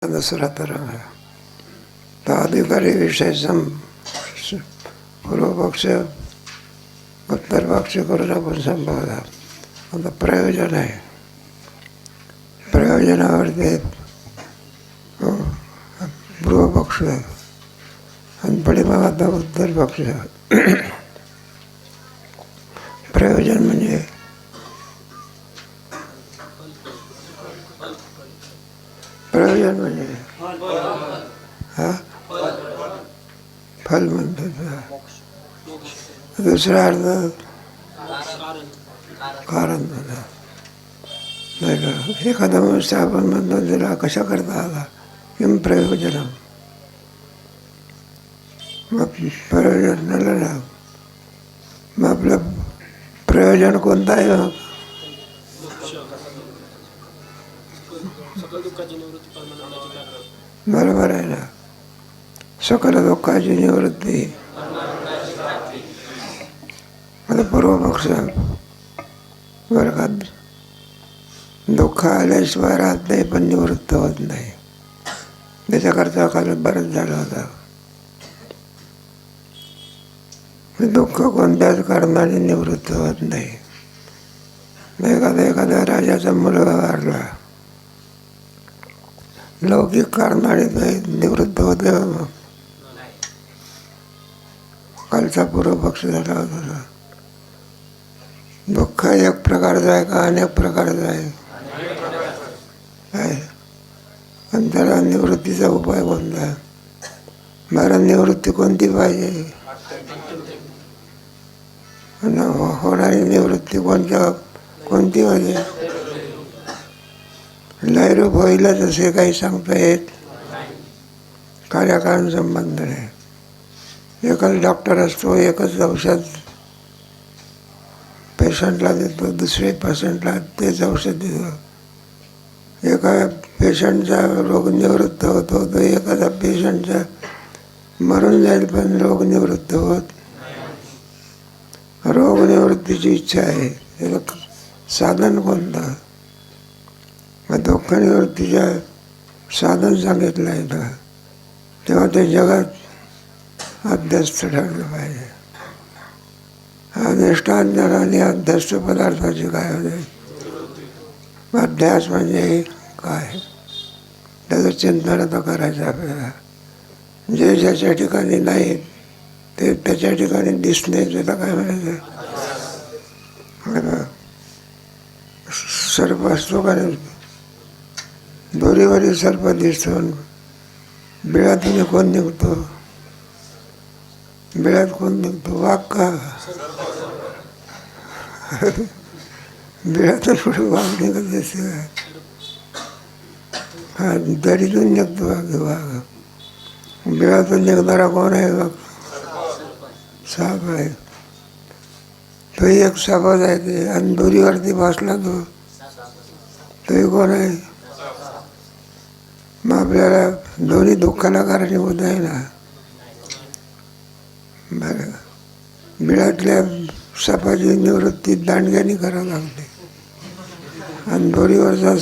दुसरा तरंग तो अधिकारी विषय पूर्व पक्ष उत्तर पक्ष करून आपण संभवता. आता प्रयोजन आहे, प्रयोजनावरती पूर्व पक्ष आणि पाठीमागे आता उत्तर पक्ष. प्रयोजन म्हणजे प्रयोजन म्हणजे हा फल म्हणतात. दुसरा अर्थ कारण म्हणतात. नाही का, एखादा मनुष्य आपण म्हणतो त्याला कशा करता आला किंवा प्रयोजन. मग प्रयोजन झालं ना, मग आपलं प्रयोजन कोणतं आहे. मग बरोबर आहे ना, सकल दुःखाची निवृत्ती. आता पूर्व पक्ष वर्गात दुःख आल्याशिवाय राहत नाही, पण निवृत्त होत नाही. त्याच्याकरता काल बरंच झालं होतं. दुःख कोणत्याच कारणाने निवृत्त होत नाही. एखाद्या राजाचा मुलगा वारला, लौकिक कारणाने निवृत्त होते. मग कालचा पूर्व पक्ष झाला होता. दुःख एक प्रकारचं आहे का अनेक प्रकारचं आहे. आणि त्याला निवृत्तीचा उपाय कोणता. मला निवृत्ती कोणती पाहिजे. होणारी निवृत्ती कोणती म्हणजे लयरूप होईलच असे काही सांगता येत. कार्याकारण संबंध नाही. एकच डॉक्टर असतो, एकच औषध पेशंटला देतो, दुसरे पेशंटला तेच औषध देतो. एका पेशंटचा रोग निवृत्त होतो, तर एखादा पेशंटचा मरून जाईल पण रोग निवृत्त होत. रोग निवृत्तीची इच्छा आहे, त्याला साधन कोणतं. मग दुःख निवृत्तीच्या साधन सांगितलं आहे का, तेव्हा ते जगात अध्यस्त ठरलं पाहिजे. अधिष्ठान आणि अध्यस्त पदार्थाची काय होते. अध्यास म्हणजे काय, त्याचं चिंतन आता करायचं आपल्याला. जे ज्याच्या ठिकाणी नाही ते त्याच्या ठिकाणी दिसणे, त्याला काय म्हणायचं. सर्प असतो का, दोरीवरील सर्प दिसतो, बिळातून कोण निघतो. बिळात कोण निघतो, वाघ का. बिळातून पुढे वाघ निघत दिसते. हा दरीतून निघतो वाघ. बिळातून निघणारा कोण आहे. वाघ साप आहे. तो एक सापच आहे ते. आणि दोरीवरती बसला तोही कोण आहे. मग आपल्याला दोन्ही दुःखाला कारणीभूत आहे ना. बरं, बिळातल्या सापाची निवृत्ती दांडग्याने करावी लागते. आणि दोरीवरचा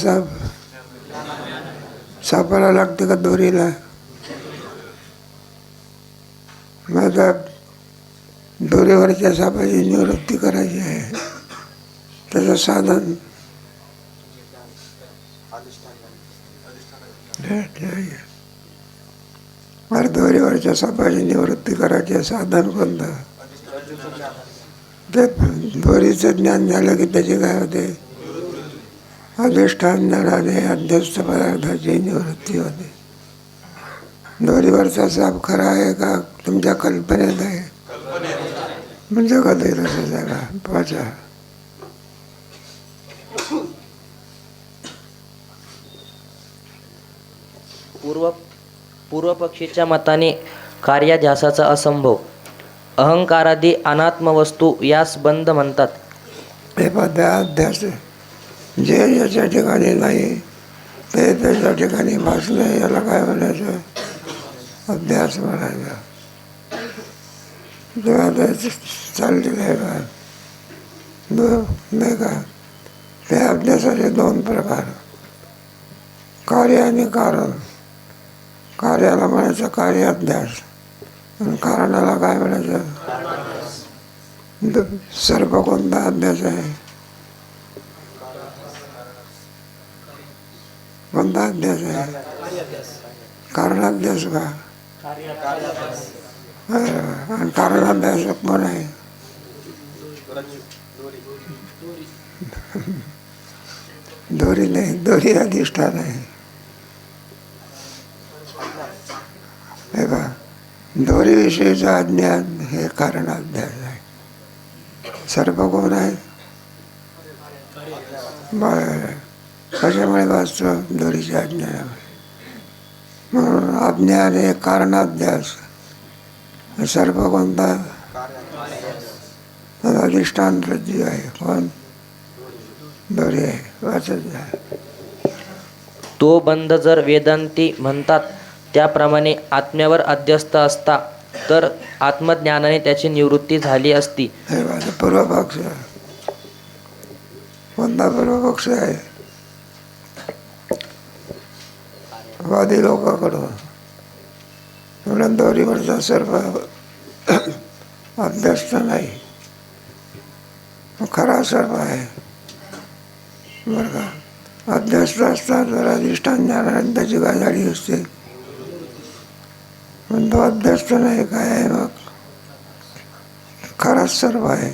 सापाला लागते का दोरीला. मग आता दोरीवरच्या सापाची निवृत्ती करायची आहे, त्याचं साधन मला दोरीवरच्या सापाची निवृत्ती करायची साधन कोणतं. ते दोरीचं ज्ञान झालं की त्याची काय होते. अधिष्ठान ज्ञानाने अध्यस्त पदार्थाची निवृत्ती होते. दोरीवरचा साप खरा आहे का तुमच्या कल्पनेत आहे. म्हणजे कधी तसं जागा पाचा. पूर्व पक्षीच्या मताने कार्याध्यासाचा असंभव. अहंकारादी अनात्म वस्तू यास बंध म्हणतात. हे अध्यास जे ज्याच्या ठिकाणी नाही ते त्याच्या ठिकाणी भासलं, याला काय म्हणायचं. अध्यास म्हणायचा. तेव्हा ते चाललेलं आहे का नाही का. ते अभ्यासाचे दोन प्रकार, कार्य आणि कारण. कार्याला म्हणायचं कार्याध्यास आणि कारणाला काय म्हणायचं? सर्व कोणता अध्यास आहे? कोणता अध्यास आहे? कारणाध्यास का? आणि कारणाध्यास कोण आहे? दोरी नाही, दोरी अधिष्ठान आहे. हे का दोरीविषयीचं अज्ञान हे कारणाध्यास आहे. सर्प कोण आहे? कशामुळे वाचतो? दोरीच्या अज्ञानामुळे. म्हणून अज्ञान हे कारणाध्यास. सर्प कोणता? अधिष्ठान रज्जू आहे. कोण? दोरी आहे. वाचत आहे. तो बंध जर वेदांती म्हणतात त्याप्रमाणे आत्म्यावर अध्यस्त असता तर आत्मज्ञानाने त्याची निवृत्ती झाली असती. हे माझा पूर्वपक्ष. कोणता पूर्वपक्ष आहे? वादी लोकांकडून. म्हणून दोरीवरचा सर्व अभ्यस्त नाही, खरा सर्व आहे. बरं का? अभ्यस्त असता तर अधिष्ठान ज्ञानाने त्याची गाजाडी असते. पण तो अभ्यस्त नाही. काय आहे मग? खराच सर्व आहे.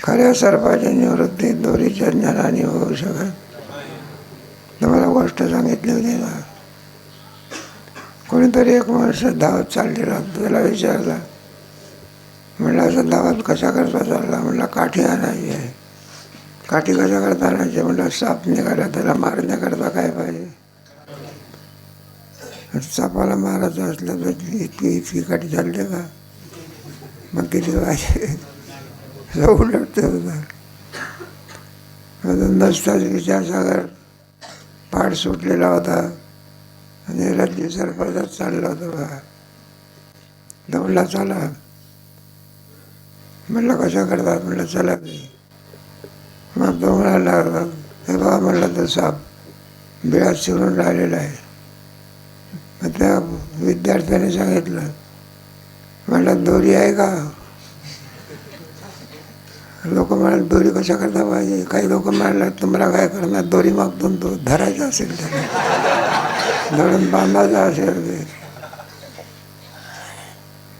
खऱ्या सर्वाची निवृत्ती दोरीच्या ज्ञानाने होऊ शकत. तुम्हाला गोष्ट सांगितली होती ना, कोणीतरी एक माणूस धावत चाललेला. त्याला विचारला, म्हणलं असं धावत कशा करता चालला? म्हणलं काठी आणायची आहे. काठी कशा करता आणायची? म्हणलं साप निघाला, त्याला मारण्याकरता काय पाहिजे? सापाला मारायचं असलं तर इतकी काठी चालते का? मग किती पाहिजे? उलटते होता. नसताच विचारसागर पाठ सुटलेला होता आणि राज्य सरपंचात चालला होता बघा. दौडला चला. म्हणलं कशा करतात? म्हणलं चला मी. मग तो म्हणाला, हे बघा म्हणलं तर साप बिळात शिरून राहिलेला आहे. मग त्या विद्यार्थ्याने सांगितलं, म्हणलं दोरी आहे का? लोक म्हणाले दोरी कशा करता पाहिजे? काही लोक म्हणाले तुम्हाला काय करणार? दोरी मागतून तो धरायचा असेल, त्याला धरून बांधायचा असेल.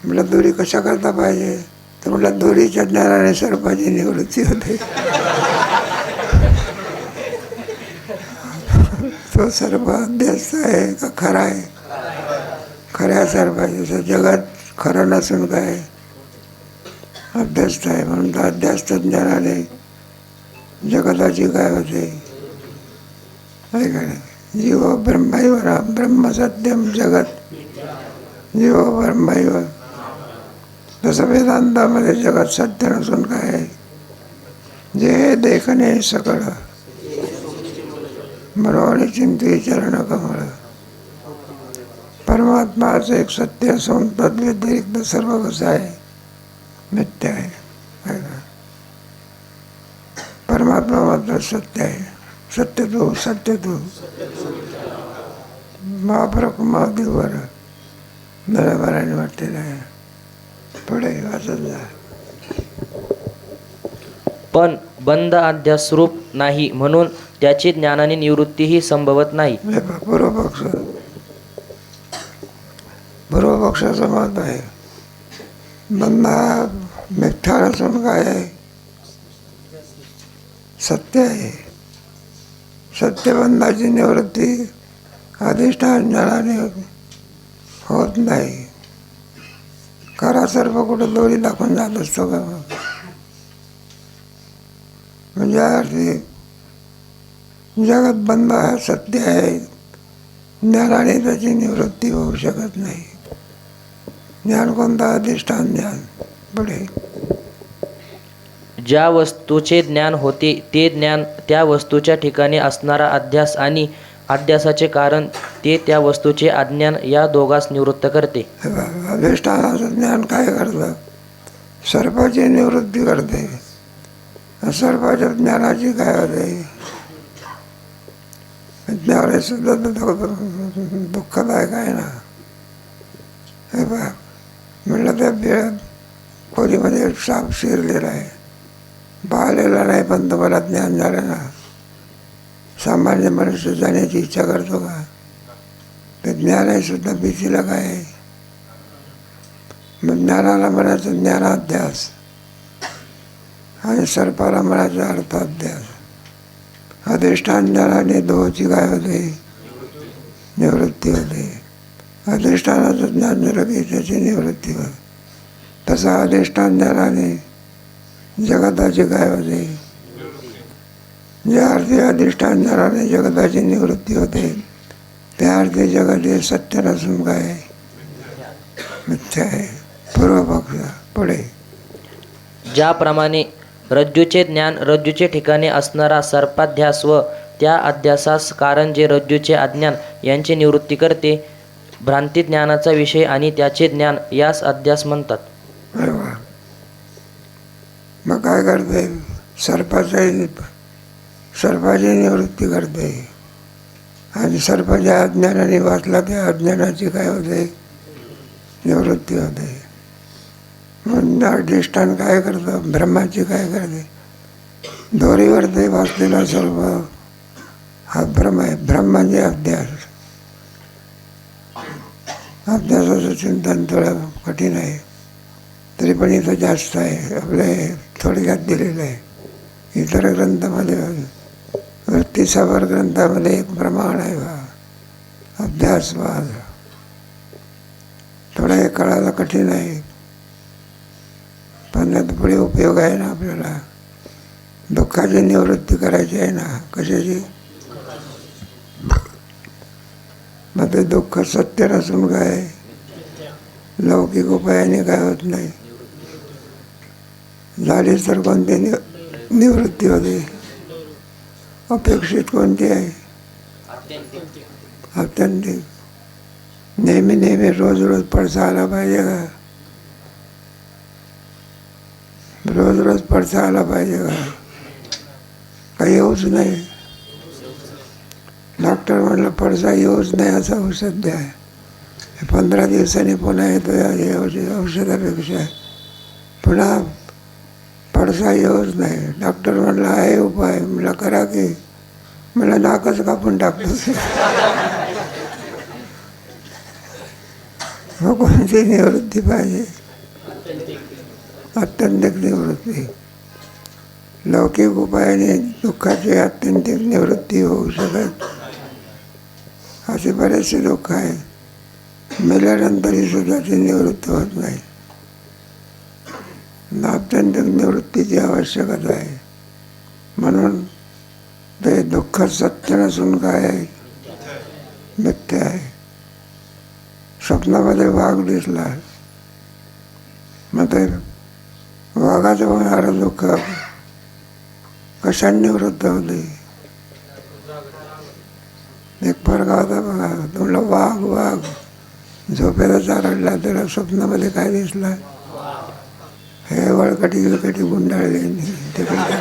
म्हटलं दोरी कशा करता पाहिजे? तर म्हटलं दोरीच्या ज्ञानाने सर्पाची निवृत्ती होते. तो सर्प अध्यस्त आहे का खरा आहे? खऱ्या सर्पाची. जगात खरं नसून काय अभ्यस्त आहे. म्हणून अध्यास्त ज्ञानाने जगताची काय होते? जीव ब्रह्मैव ब्रह्म सत्यम जगत जीव ब्रह्मैव. तसं वेदांतामध्ये जगत सत्य नसून काय आहे? जे देखणे सकळ मनोनी चिंती चरण कमळ. परमात्माच एक सत्य असून तद्व्यतिरिक्त सर्व कसं आहे? मिथ्या आहे. परमात्मा मात्र सत्य आहे. सत्य तू महाप्रमादिवर बरोबराने वाटलेलं आहे. पुढे वाचत जा. पण बंध अध्यासरूप नाही म्हणून त्याची ज्ञानाने निवृत्तीही संभवत नाही. पूर्वपक्षाचं मत आहे बंध हा मिथ्या नसून काय आहे? सत्य आहे. सत्यबंधाची निवृत्ती अधिष्ठान ज्ञानाने होत नाही. खरा सर्व कुठं दोरी दाखवून जात असतो का? म्हणजे अर्थी जगत बंध हा सत्य आहे. ज्ञानाने त्याची निवृत्ती होऊ शकत नाही. ज्ञान कोणता? अधिष्ठान ज्ञान. पुढे ज्या वस्तूचे ज्ञान होते ते ज्ञान त्या वस्तूच्या ठिकाणी असणारा अध्यास आणि अध्यासाचे कारण ते त्या वस्तूचे अज्ञान या दोघांस निवृत्त करते. अधिष्ठानाचं ज्ञान काय करतं? सर्पाची निवृत्ती करते. सर्पाच्या ज्ञानाची काय होते? त्यावेळेस सुद्धा दुःखदायक आहे ना. हे बघ, म्हटलं त्या खोलीमध्ये साप शिरलेला आहे, पाहिलेला नाही, पण तुम्हाला ज्ञान झालं ना. सामान्य मनुष्य जाण्याची इच्छा करतो का? ते ज्ञान आहे सुद्धा भीतीला काय आहे. मग ज्ञानाला म्हणायचं ज्ञानाध्यास आणि सर्पाला म्हणायचं अर्थाध्यास. अधिष्ठान ज्ञानाने दोहोची काय होते? निवृत्ती होते. अधिष्ठानाचं ज्ञान झालं की त्याची निवृत्ती होते. तसा अधिष्ठान ज्ञानाने जगताची काय होते? ज्या अर्थी अधिष्ठान ज्ञानाने जगताची निवृत्ती होते त्या अर्थी जगत हे सत्य नसून काय मिथ्या आहे. पूर्वपक्ष पुढे. ज्याप्रमाणे रज्जूचे ज्ञान रज्जूचे ठिकाणी असणारा सर्पाध्यास व त्या अध्यासास कारण जे रज्जूचे अज्ञान यांची निवृत्ती करते, भ्रांती ज्ञानाचा विषय आणि त्याचे ज्ञान यास अध्यास म्हणतात. बरोबर. मग काय करते? सर्पाची निवृत्ती करते आणि सर्पाच्या अज्ञानाने वाचला त्या अज्ञानाची काय होते? निवृत्ती होते. म्हणून अधिष्ठान काय करतं? ब्रह्माची काय करते? दोरीवर ते वाचलेला सर्व हा भ्रम आहे. भ्रम म्हणजे अभ्यास. अभ्यासाचं चिंतन थोडं कठीण आहे, तरी पण इथं जास्त आहे. आपले थोडक्यात दिलेलं आहे. इतर ग्रंथामध्ये वृत्तीसावर ग्रंथामध्ये एक प्रमाण आहे बा, अभ्यासवाद. थोडं हे कळायला कठीण आहे, पण आता पुढे उपयोग आहे ना आपल्याला. दुःखाची निवृत्ती करायची आहे ना. कशाची? मग ते दुःख सत्य नसून काय लौकिक उपायाने काय होत नाही. झाली तर कोणती निवृत्ती होते? अपेक्षित कोणती आहे? आत्यंतिक. नेहमी नेहमी रोज रोज पडसा आला पाहिजे का? रोज रोज पडसा आला पाहिजे का? काही येऊच नाही. डॉक्टर म्हणलं पडसा येऊच नाही असं औषध द्या. 15 दिवसांनी पुन्हा येतो औषधापेक्षा. पुन्हा पडसा येऊच नाही. डॉक्टर म्हणलं आहे उपाय. म्हणलं करा की. म्हणलं नाकच कापून टाकतो. मग कोणती निवृत्ती पाहिजे? आत्यंतिक निवृत्ती. लौकिक उपायाने दुःखाची आत्यंतिक निवृत्ती होऊ शकत. असे बरेचसे दुःख आहे, मेल्यानंतरही सुद्धा ती निवृत्ती होत नाही. आत्यंतिक निवृत्तीची आवश्यकता आहे. म्हणून ते दुःख सत्य नसून काय आहे? मिथ्या आहे. स्वप्नामध्ये वाघ दिसला, मग ते वाघाचं होणारं दुःख कशाने निवृत्त होते? एक फरका होता बघा. तुला वाघ वाघ झोपेला चालला, त्याला स्वप्नामध्ये काय दिसला? हे वळकटी विळकटी गुंडाळले तिकडे.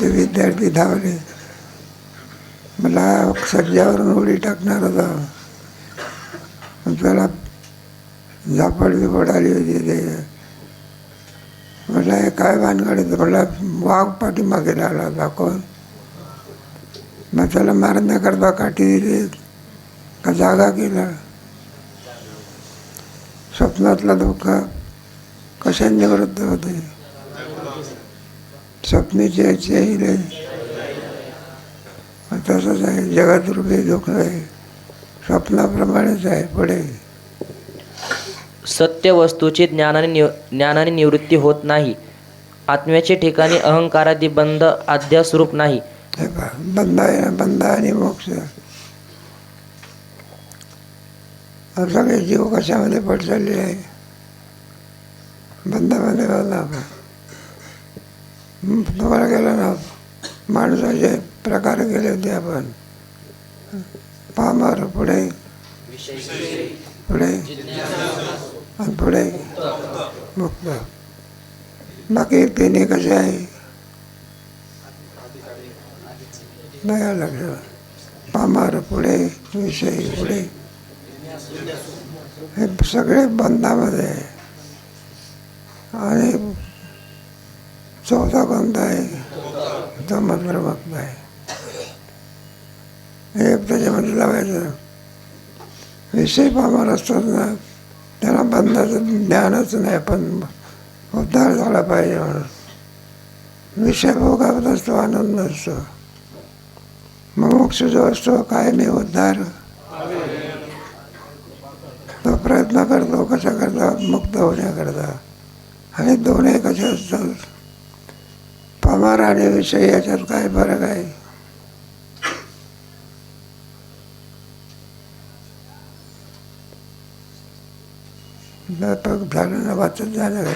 ते विद्यार्थी धावले. मला सज्जावरून उडी टाकणार होता, त्याला झापड बिपड आली होती. ते म्हटलं हे काय भानगड? म्हटलं वाघ पाठीमागे लागला होता. कोण? मग त्याला मारण्याकरता काठी दिली का जागा केला? स्वप्नातलं दुःख कशाने निवृत्त होते? स्वप्नीचे चेहरे. तसंच आहे जगदरूपी दुःख आहे, स्वप्नाप्रमाणेच आहे. पुढे सत्य वस्तूची ज्ञानाने निवृत्ती होत नाही. आत्म्याचे ठिकाणी अहंकारादी बंध अध्यासरूप नाही. हे पहा, बंध आहे ना, बंध आणि मोक्ष. सगळे जीव कशामध्ये पट चालले आहे? बंधामध्ये बंधा. तुम्हाला गेलं ना, माणसाचे प्रकार केले होते आपण. पामर, पुढे पुढे आणि पुढे मुक्त. बाकी तिन्ही कसे आहे? नाही लक्षात. पामार पुढे, विषय पुढे, हे सगळे बंधामध्ये आहे. आणि 14 बंध आहे, तो मंत्रभक्त आहे. एक त्याच्यामध्ये लावायचं. विषय पामार असतात ना, त्यांना बंधाचं ज्ञानच नाही, पण उद्धार झाला पाहिजे म्हणून. विषय भोगावत असतो, आनंद असतो. मग मोक्ष जो असतो कायमी उद्धार, तो प्रयत्न करतो कशा करता, मुक्त होण्याकरता. आणि दोन्ही कसे असतात, पामार आणि विषय याच्यात काय फरक आहे? व्यापक झालं ना, वाचत झालं का?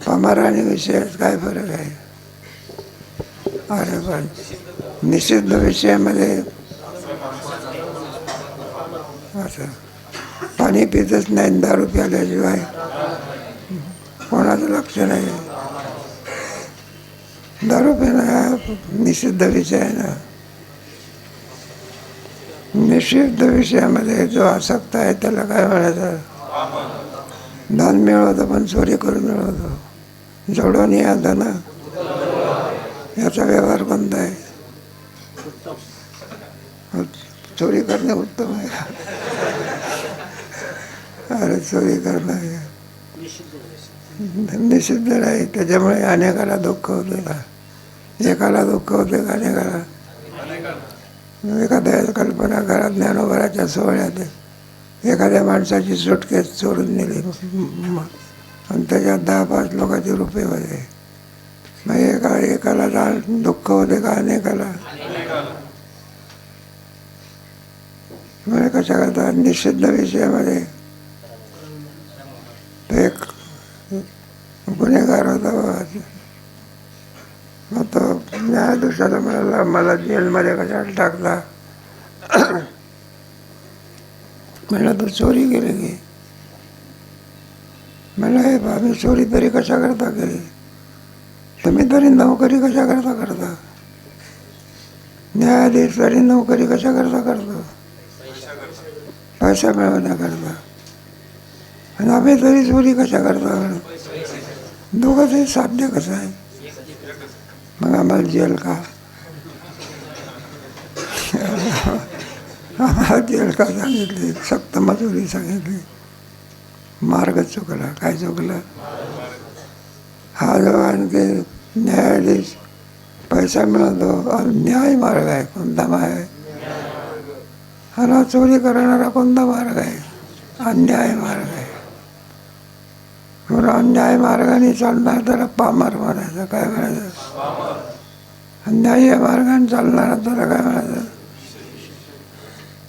पामार आणि विषयात काय फरक आहे? अरे पण निषिद्ध विषयामध्ये असं पाणी पितच नाही, दारू प्याल्याशिवाय कोणाचं लक्ष नाही. दारू पिणं हा निषिद्ध विषय आहे ना. निषिद्ध विषयामध्ये जो आसक्त आहे त्याला काय म्हणायचं? धन मिळवतो पण चोरी करून मिळवतो. जोडून या धन, याचा व्यवहार बंद आहे. चोरी करणे उत्तम आहे. अरे चोरी करणं निषिद्ध नाही. त्याच्यामुळे अनेकाला दुःख होते का? एकाला दुःख होते का अनेकाला? एखाद्या कल्पना घरात ज्ञानोबराच्या सोहळ्यात एखाद्या माणसाची सुटकेस चोरून नेली आणि त्याच्यात 10-5 लोकांचे रुपये होते. मग एकाला दुःख होते का अनेकाला? म्हणजे कशा करता निषिद्ध विषयामध्ये एक गुन्हेगार होता. मग तो न्यायाधीशाला म्हणाला, मला जेलमध्ये कशाला टाकला? म्हणलं तू चोरी केली की? म्हणलं हे बा मी चोरी तरी कशा करता केली? तुम्ही तरी नोकरी कशा करता? न्यायाधीश तरी नोकरी कशा करतो? पैसा मिळवण्याकरता. आणि आम्ही तरी चोरी कशा करता? दोघंही साध्य कसं आहे? मग आम्हाला जेल का? आम्हाला जेल का सांगितली? सक्त मजुरी सांगितली. मार्ग चुकला. काय चुकला? हा जो आणखी न्यायाधीश पैसा मिळवतो, न्याय मार्ग आहे. कोणता मार्ग आहे? हा चोरी करणारा कोणता मार्ग आहे? अन्याय मार्ग आहे. म्हणून अन्याय मार्गाने चालणार त्याला पामर म्हणायचं. काय म्हणायचं? अन्याय मार्गाने चालणारा त्याला काय म्हणायचं?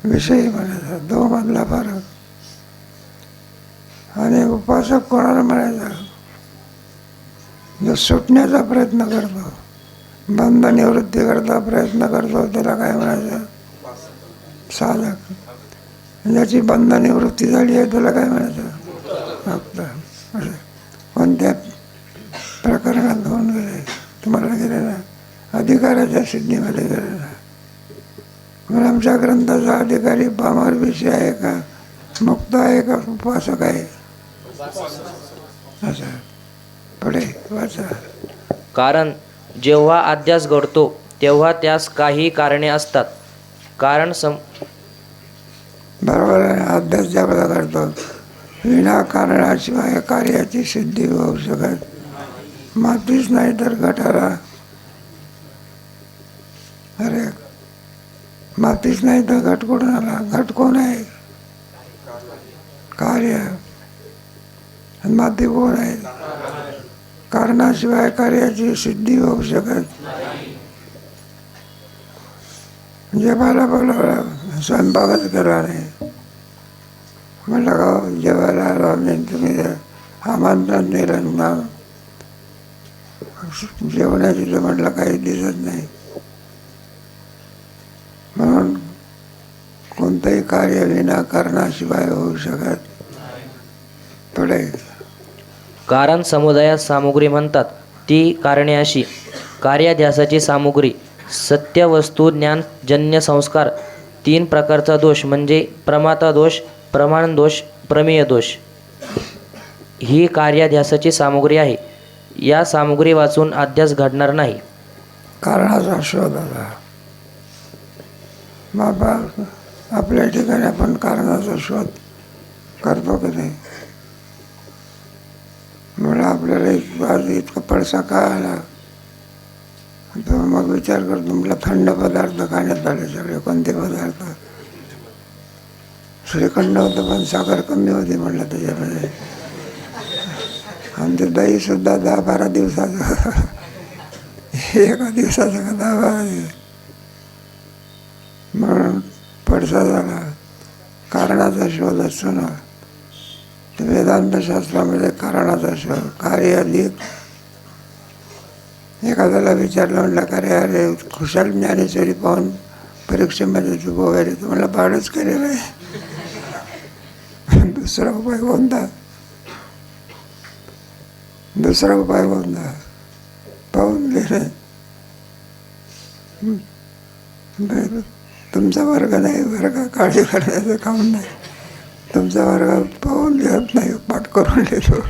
विषयी म्हणायचं. दोघांमधला फरक. आणि उपासक कोणाला म्हणायचा? जो सुटण्याचा प्रयत्न करतो, बंध निवृत्ती करता प्रयत्न करतो, त्याला काय म्हणायचं? साधक. ज्याची बंध निवृत्ती झाली आहे त्याला काय म्हणायचं? भक्त. कोणत्या प्रकरणात होऊन गेले? तुम्हाला गेले ना, अधिकाराच्या सिद्धीमध्ये गेले ना. म्हणून आमच्या ग्रंथाचा अधिकारी पामर विषय आहे का, मुक्त आहे का, उपासक आहे? असं पुढे वाचा. कारण जेव्हा अध्यास घडतो तेव्हा त्यास काही कारणे असतात. कारण बरोबर आहे. अध्यास ज्यावेळेला करतो विनाकारणाशिवाय कार्याची सिद्धी होऊ शकत. मातीच नाही तर घटाला. अरे मातीच नाही तर घट कोण आला? घट कोण आहे? कार्य. आणि माती कोण आहे? कारणाशिवाय कार्याची सिद्धी होऊ शकत. जेवायला बोलावलं, स्वयंपाकच केला नाही. म्हटलं का जेवायला आलो आम्ही, तुम्ही आमंत्रण दिलं ना, जेवणाची तर म्हटलं काही दिसत नाही. म्हणून कोणतंही कार्य विना कारणाशिवाय होऊ शकत. पुढे कारण समुदायास सामुग्री म्हणतात ती कारणे अशी. कार्याध्यासाची सामुग्री सत्य वस्तू ज्ञानजन्य संस्कार 3 प्रकारचा दोष म्हणजे प्रमाता दोष, प्रमाण दोष, प्रमेय दोष. ही कार्याध्यासाची सामुग्री आहे. या सामुग्री वाचून अध्यास घडणार नाही. कारणाचा शोध आला. बाबा आपल्या ठिकाणी आपण कारणाचा शोध करतो की नाही? मला आपल्याला आज इतका पडसा का आला, तर मग विचार करतो. म्हटलं थंड पदार्थ खाण्यात आले सगळे. कोणते पदार्थ? श्रीखंड होतं पण साखर कमी होती म्हटलं त्याच्यामध्ये. आणि ते दही सुद्धा 10-12 दिवसाचं. एका दिवसाचं का 10-12 दिवस. म्हणून पडसा झाला. कारणाचा शोध असतो ना, तर वेदांतशास्त्रामध्ये कारणाचा शोध, कार्य अधिक. एखाद्याला विचारलं, म्हटलं का रे अरे खुशाल ज्ञानेश्वरी पाहून परीक्षेमध्ये तू वगैरे तर मला पाडच केलेलं आहे. दुसरा उपाय कोणता? दुसरा उपाय कोणता? पाहून घेणे. तुमचा वर्ग नाही, वर्ग काळजी करण्याचं काम नाही. तुमचा वर्ग पाहून घेत नाही, पाठ करून घेतो.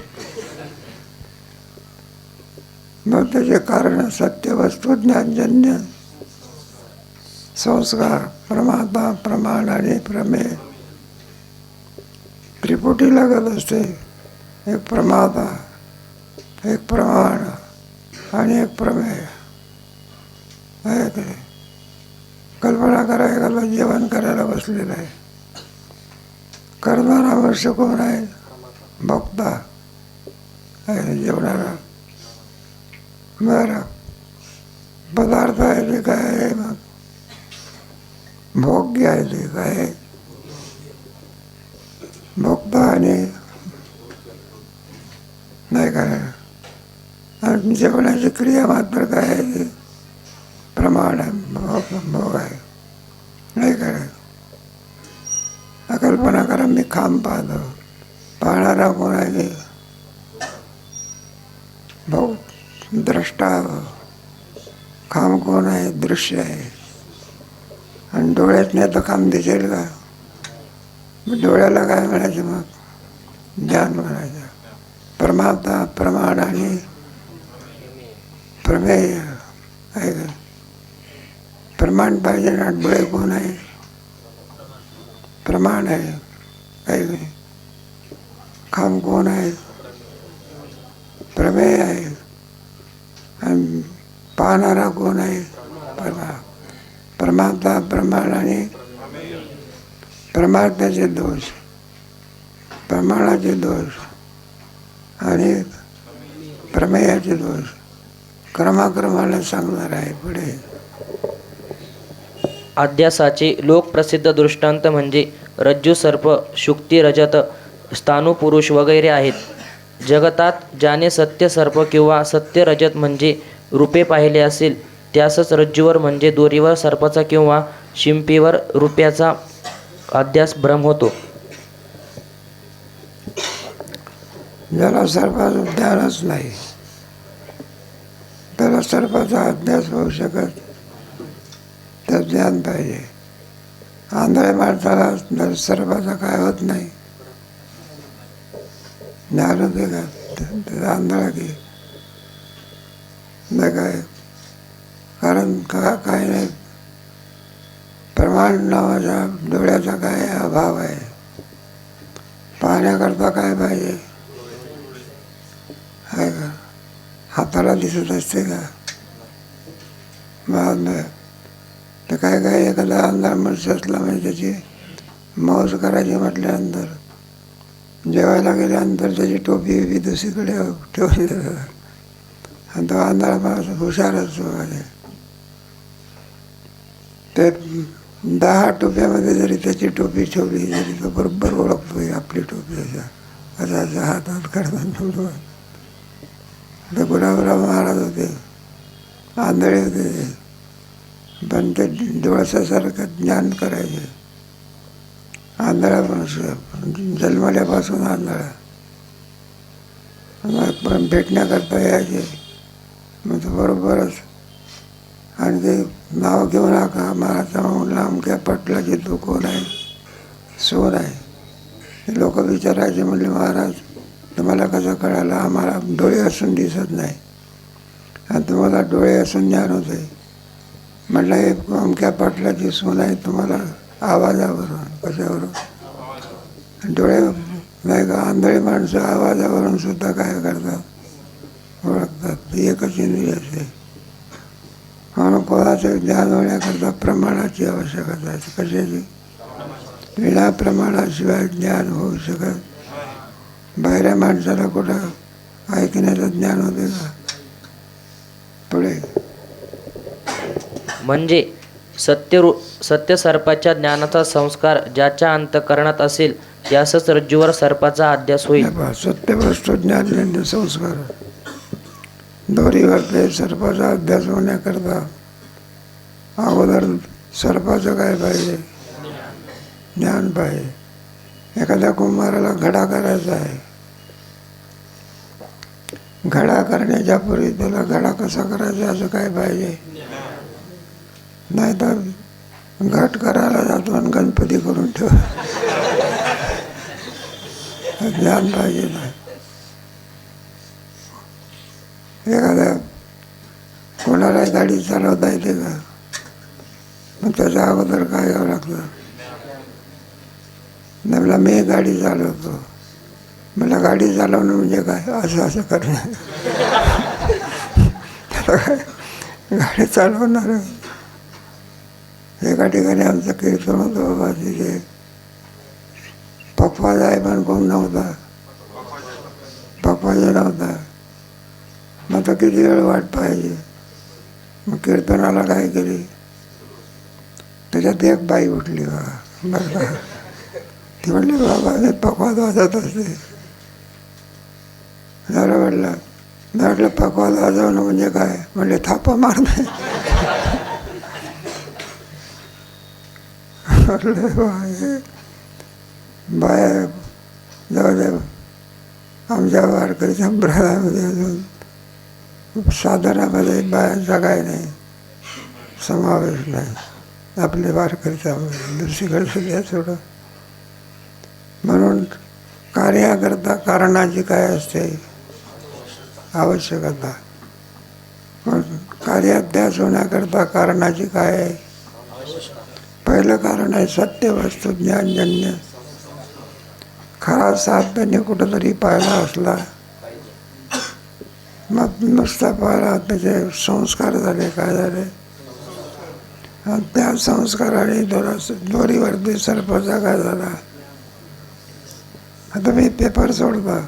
मग त्याचे कारण सत्य वस्तू ज्ञानजन्य संस्कार, प्रमाता, प्रमाण आणि प्रमेय त्रिपुटी लागत असते. एक प्रमाता, एक प्रमाण आणि एक प्रमेय. कल्पना करा, एखादा जेवण करायला बसलेलं आहे. करणारा अवश्य कोण आहे? भोक्ता आहे जेवणारा. बरं, पदार्थ आहे ते काय आहे? मग भोग्य आहे ते काय आहे? भोक्ता आणि नाही काय. आणि जेवणाची क्रिया मात्र काय आहे? ते प्रमाण आहे, भोग आहे. नाही काय. कल्पना करा, मी खांब पाहतो. पाहणारा कोण आहे? भोग, द्रष्टा. खांब कोण आहे? दृश्य आहे. आणि डोळ्यात नाही तर खांब दिसेल का? डोळ्याला काय म्हणायचं? मग ज्ञान म्हणायचं. प्रमाता, प्रमाण आणि प्रमेय आहे का? प्रमाण पाहिजे ना. डोळे कोण आहे? प्रमाण आहे. काही खांब कोण आहे? प्रमेय आहे. आणि पाहणारा कोण आहे? प्रमाता, प्रमाण आणि प्रमाणाचे दोष, प्रमाणाचे दोष आणि प्रमेयाचे दोष क्रमाक्रमाने सांगणार आहे पुढे. अध्यासाचे लोकप्रसिद्ध दृष्टांत म्हणजे रज्जू, सर्प, शुक्ती, रजत, स्थाणुपुरुष वगैरे आहेत. जगतात ज्याने सत्य सर्प किंवा सत्य रजत म्हणजे रूपे पाहिले असेल, त्यासच रज्जूवर म्हणजे दोरीवर सर्पाचा किंवा शिंपीवर रुपयाचा अध्यास भ्रम होतो. ज्याला सर्पाचं ज्ञानच नाही, त्याला सर्पाचा अभ्यास होऊ शकत. तर ज्ञान पाहिजे. आंधळ्या माणसाला सर्पाचा काय होत नाही. ज्ञान होते का? आंधळा की नाही काय. कारण काय नाही. प्रमाण नावाचा डोळ्याचा काय अभाव आहे. पाहण्याकरता काय पाहिजे? आहे का? हाताला दिसत असते का? तर काय काय एखादा अंधार मनुष्य असला म्हणजे त्याची मौज करायची म्हटल्यानंतर, जेवायला गेल्यानंतर त्याची टोपी बी दुसरीकडे ठेवली जातात. आणि तो अंधार माणूस हुशार असतो. ते 10 टोप्यामध्ये जरी त्याची टोपी ठेवली तरी तो बरोबर ओळखतो आपली टोपी. असा हातात करतात. ते गुलाबराव महाराज होते, आंधळे होते, पण ते डोळ्यासारखं ज्ञान करायचे. आंधळा मनुष्य जन्मल्यापासून आंधळा. पण भेटण्याकरता यायचे. मग तो बरोबरच आणि ते नाव घेऊ नका महाराज म्हणलं अमक्या पटलाची तू कोण आहे, सोन आहे. लोक विचारायचे, म्हणले महाराज तुम्हाला कसं कळालं, आम्हाला डोळे असून दिसत नाही आणि तुम्हाला डोळे असून ज्ञान होते. म्हटलं हे अमक्या पाटलाची सून आहे, तुम्हाला आवाजावरून, कशावरून, डोळे नाही का, आंधळी माणसं आवाजावरून सुद्धा काय करतात, ओळखतात. एकच इंद्रिय असते. म्हणून कोणाचं ज्ञान होण्याकरता प्रमाणाची आवश्यकता आहे. कशाची? विना प्रमाणाशिवाय ज्ञान होऊ शकत. बाहेर माणसाला कुठं ऐकण्याचं ज्ञान होते का? पुढे म्हणजे सत्य सर्पाच्या ज्ञानाचा संस्कार ज्याच्या अंतःकरणात असेल त्यासच रज्जूवर सर्पाचा अध्यास होईल. सत्य वस्तू ज्ञानजन्य संस्कार. दोरीवर ते सर्पाचा अभ्यास होण्याकरता अगोदर सर्पाचं काय पाहिजे? ज्ञान पाहिजे. एखाद्या कुंभाराला घडा करायचा आहे, घडा करण्याच्या पूर्वी त्याला घडा कसा करायचा असं काय पाहिजे? नाहीतर घट करायला जातो आणि गणपती करून ठेव. ज्ञान पाहिजे ना. एखाद्या कोणाला गाडी चालवता येते का? मग त्याच्या अगोदर काय घ्यावं लागतं? मला मी गाडी चालवतो, मला गाडी चालवणं म्हणजे काय? असं असं करणं. त्याला काय गाडी चालवणार? एका ठिकाणी आमचं कीर्तन होतं बाबा, तिथे पक्वाज आहे पण कोण नव्हता, पक्वाज नव्हता. मग तर किती वेळ वाट पाहिजे. मग कीर्तनाला काय केली, त्याच्यात एक बाई उठली बघा, बरं का. ती म्हटली बाबा हे पक्वाज वाजत असते. जरा म्हटलं, मी म्हटलं पक्वाज वाजवणं म्हणजे काय? म्हणले थापा मारणे. बाया जवळ आमच्या वारकरी संप्रदायामध्ये अजून साधनामध्ये बायांचा काय नाही समावेश नाही. आपले वारकरीचा दुसरीकडे सध्या सोडं. म्हणून कार्याकरता कारणाची काय असते? आवश्यकता. पण कार्याध्यास होण्याकरता कारणाची काय आहे? पहिलं कारण आहे सत्य वस्तू ज्ञानजन्य. खरा साध्याने कुठंतरी पाहिला असला, मग नुसता पाहिला त्याचे संस्कार झाले. काय झाले? आणि त्या संस्काराने दोरीवरती सर्पाचा काय झाला? आता मी पेपर सोडता,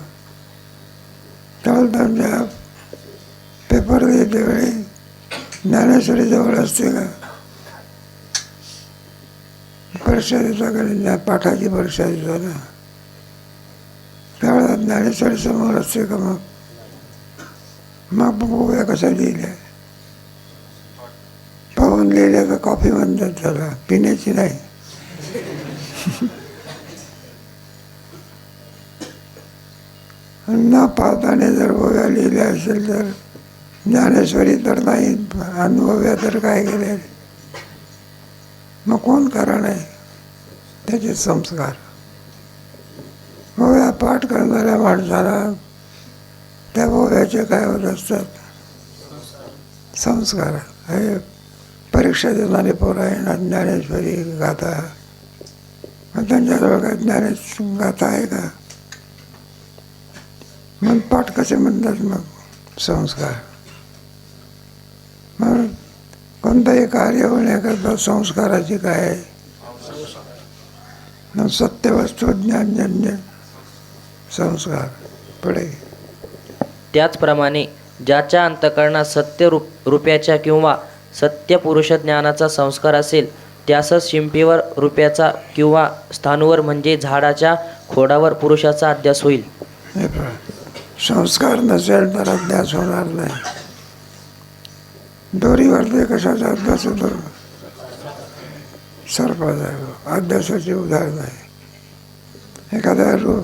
त्यामुळे तुमच्या पेपर देते वेळी ज्ञानेश्वरी जवळ असते का? परीक्षा देता का? पाठाची परीक्षा देता ना, त्यावेळेला ज्ञानेश्वरी समोर असते का? मग बघूया कशा लिहिल्या. पाहून लिहिल्या का कॉफी म्हणतात त्याला, पिण्याची नाही. न पाहताने जर गोव्या लिहिल्या असेल तर ज्ञानेश्वरी तर नाही, अनुभव्या तर काय केले? मग कोण कारण आहे? त्याचे संस्कार. गोव्या पाठ करणाऱ्या माणसाला त्या गोव्याचे काय होत असतात? संस्कार. हे परीक्षा देणारे पोरं येणार ज्ञानेश्वरी गाथा, मग त्यांच्याजवळ काय ज्ञानेश्वरी गाथा आहे का? मग पाठ कसे म्हणतात? मग संस्कार. मग कोणतंही कार्य होण्याकरता संस्काराची काय आहे? सत्य वस्तू ज्ञानजन्य संस्कार. पुढे त्याचप्रमाणे ज्याच्या अंतःकरणात सत्य रूप्याच्या किंवा सत्य पुरुष ज्ञानाचा संस्कार असेल त्यासच शिंपीवर रूप्याचा किंवा स्थानूवर म्हणजे झाडाच्या खोडावर पुरुषाचा अध्यास होईल. संस्कार नसेल तर अभ्यास होणार नाही. दोरीवर ते कशाचा अभ्यास होतो? सर्पाचा. अभ्यासाचे उदाहरण आहे. एखाद्या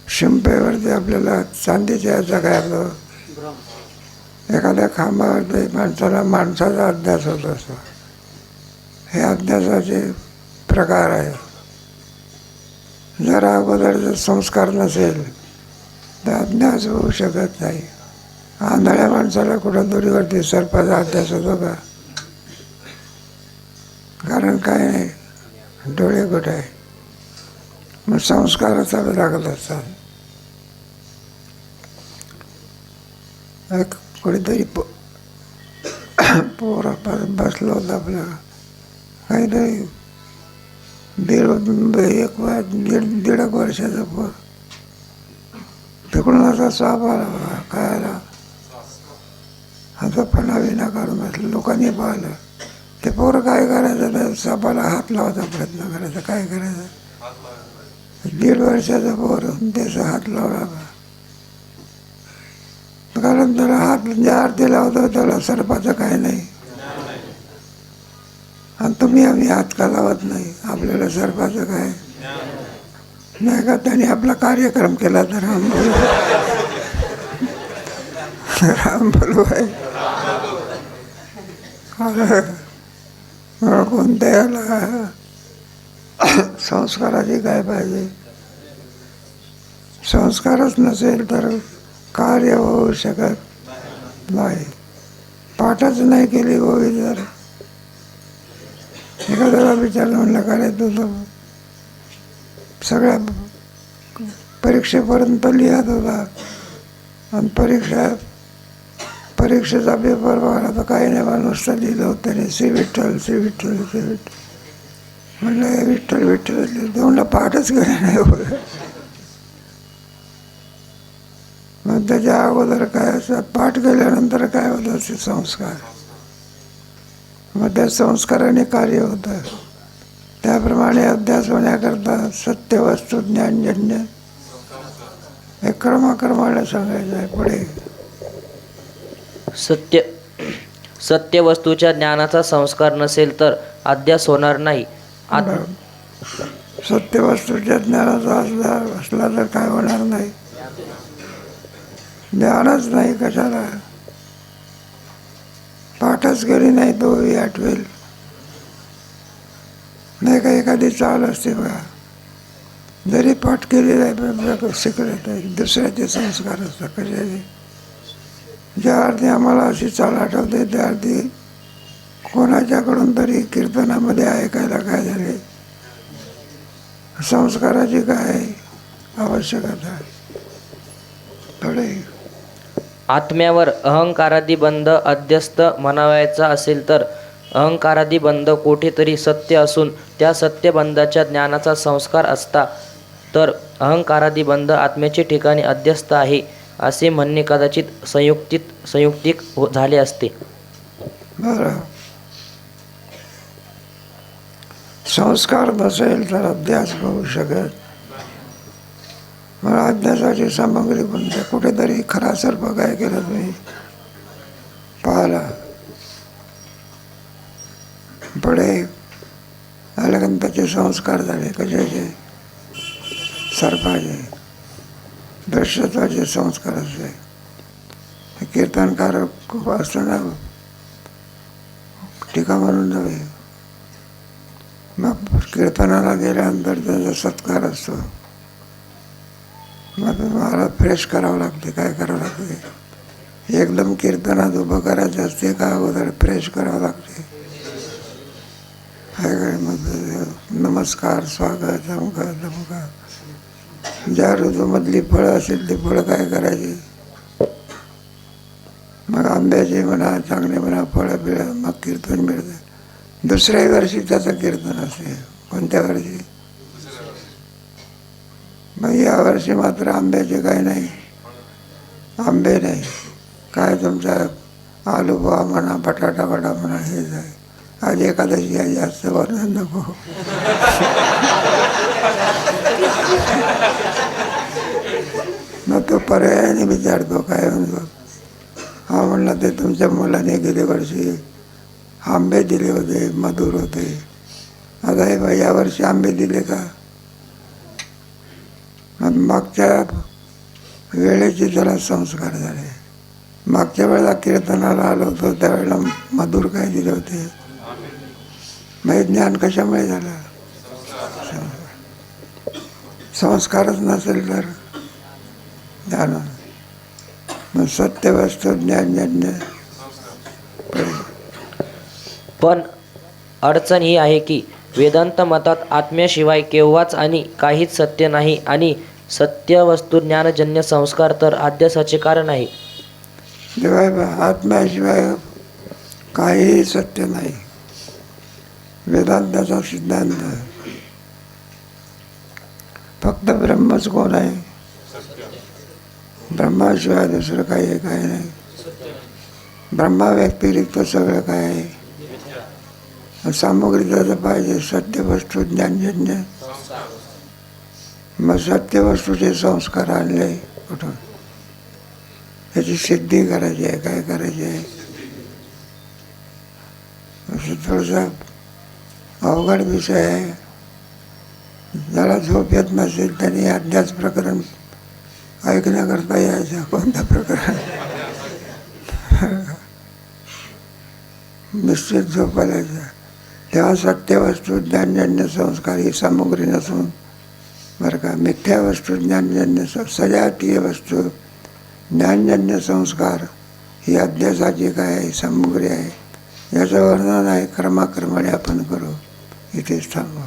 शिंपेवरती आपल्याला चांदीच्या याचा काय आपलं एखाद्या खांबावरती माणसाला माणसाचा अभ्यास होत असतो. हे अभ्यासाचे प्रकार आहे. जर अगोदर जर संस्कार नसेल तर अभ्यास होऊ शकत नाही. आंधळ्या माणसाला कुठं दोरीवरती सर्पाचा अभ्यास होतो का? कारण काय नाही, डोळे कुठे आहे. मग संस्कार असावे लागत असतात. एक कुठेतरी पोरा बसलो होतं आपलं काहीतरी दीड एक वर्षाचं पोर. तिकडून असा साप आला, काय आला, आता फणा विना काढून बसलं. लोकांनी पाहिलं. ते पोरं काय करायचं, त्या सापाला हात लावायचा प्रयत्न करायचा. काय करायचं, 1.5 वर्षाचा पोर त्याचा हात लावला. कारण त्याला हात ज्या आरती लावतो त्याला सर्पाचं काय नाही. आणि तुम्ही आम्ही हात का लावत नाही, आपल्याला सर्पाचं काय नाही का. त्याने आपला कार्यक्रम केला तर राम बोलू आहे. कोणत्याला संस्काराची काय पाहिजे. संस्कारच नसेल तर कार्य होऊ शकत नाही. पाठच नाही केली होई तर एखाद्याला विचारलं म्हणलं काय तुझं सगळ्या परीक्षेपर्यंत लिहत होता आणि परीक्षेचा पेपर बघायला तर काही नाही, मला नुसतं लिहिलं होतं त्याने श्री विठ्ठल श्री विठ्ठल श्री विठ्ठल. म्हणलं हे विठ्ठल विठ्ठल लिहिलं म्हणलं पाठच केलं नाही होतं. मग त्याच्या अगोदर काय असं पाठ केल्यानंतर काय होतं असे संस्कार. मग त्या संस्काराने कार्य होतं. त्याप्रमाणे अभ्यास होण्याकरता सत्य वस्तू ज्ञानजन्य हे क्रमाक्रमाने सांगायचं आहे. पुढे सत्य वस्तूच्या ज्ञानाचा संस्कार नसेल तर अध्यास होणार नाही. सत्य वस्तूच्या ज्ञानाचा असला तर काय होणार नाही. ज्ञानच नाही कशाला. पाठच केली नाही तोही आठवेल नाही का. एखादी चाल असते बघा, जरी पाठ केलेला आहे शिकत आहे, दुसऱ्याचे संस्कार असतात कशाचे. ज्या अर्थी आम्हाला अशी चाल आठवते त्या अर्थी कोणाच्याकडून तरी कीर्तनामध्ये ऐकायला काय झाले. संस्काराची काय आवश्यकता. थोडे आत्म्यावर अहंकारादी बंध अध्यस्त म्हणावायचा असेल तर अहंकारादी बंध कोठेतरी सत्य असून त्या सत्यबंधाच्या ज्ञानाचा संस्कार असता तर अहंकारादी बंध आत्म्याचे ठिकाणी अध्यस्त आहे असे म्हणणे कदाचित संयुक्तिक झाले असते. बरं, संस्कार नसेल तर अभ्यास होऊ शकत. मला अभ्यासाची सामग्री बनते. कुठेतरी खरा सर्प काय केलं तुम्ही पाहिला. पुढे आल्यानंतर त्याचे संस्कार झाले. कशाचे? सर्पाचे, दृश्यत्वाचे संस्कार असले. कीर्तनकार खूप असताना टीका म्हणून नव्हे. मग कीर्तनाला गेल्यानंतर त्याचा सत्कार असतो. मग मला फ्रेश करावं लागते. काय करावं लागते? एकदम कीर्तनात उभं करायचं असते का अगोदर फ्रेश करावं लागते. काय मग नमस्कार, स्वागत, अमुका तमुका. ज्या ऋतूमधली फळं असेल ती फळं काय करायची. मग आंब्याचे म्हणा, चांगले म्हणा फळं पिळं, मग कीर्तन मिळतं. दुसऱ्या वर्षी त्याचं कीर्तन असते. कोणत्या वर्षी? मग यावर्षी मात्र आंब्याचे काय नाही, आंबे नाही. काय तुमचा आलू पोहा म्हणा, बटाटा वडा म्हणा, हेच आहे. आज एकादशी आहे, जास्त वर्णन नको. मग तो पर्यायाने विचारतो काय म्हणतो. हा म्हणला ते तुमच्या मुलाने गेल्या वर्षी आंबे दिले होते, मधुर होते. आता हे बाई यावर्षी आंबे दिले का? मग मागच्या वेळेचे जरा संस्कार झाले. मागच्या वेळेला कीर्तनाला आलो होतो त्यावेळेला मधुर काय दिले होते. मग ज्ञान कशामुळे झालं? संस्कारच नसेल तर ज्ञान. मग सत्य वस्तू ज्ञानजन्य. पण अडचण ही आहे की वेदांत मतात आत्म्याशिवाय केव्हाच आणि काहीच सत्य नाही आणि सत्य वस्तू ज्ञानजन्य संस्कार तर अध्यासाचे कारण आहे. जेव्हा आत्म्याशिवाय काहीही सत्य नाही, वेदांताचा सिद्धांत. फक्त ब्रह्मच कोण आहे? ब्रह्माशिवाय दुसरं काही आहे? काही नाही. ब्रह्मा व्यतिरिक्त सगळं काय आहे? सामुग्री त्याचं पाहिजे सत्य वस्तू ज्ञानजन्य. मग सत्य वस्तूचे संस्कार आणले कुठून? त्याची सिद्धी करायची आहे. काय करायची आहे? असं थोडंसं अवघड विषय आहे. ज्याला झोप येत नसेल त्यांनी अध्यास प्रकरण ऐकण्याकरता यायचं. कोणतं प्रकरण? निश्चित झोप आल्याचं. तेव्हा सत्य वस्तू ज्ञानजन्य संस्कार ही सामुग्री नसून बरं का, मिथ्या वस्तू ज्ञानजन्य सजातीय वस्तू ज्ञानजन्य संस्कार ही अध्यासाची काय आहे? सामुग्री आहे. याचं वर्णन आहे क्रमाक्रमाने आपण करू. इथेच थांबू.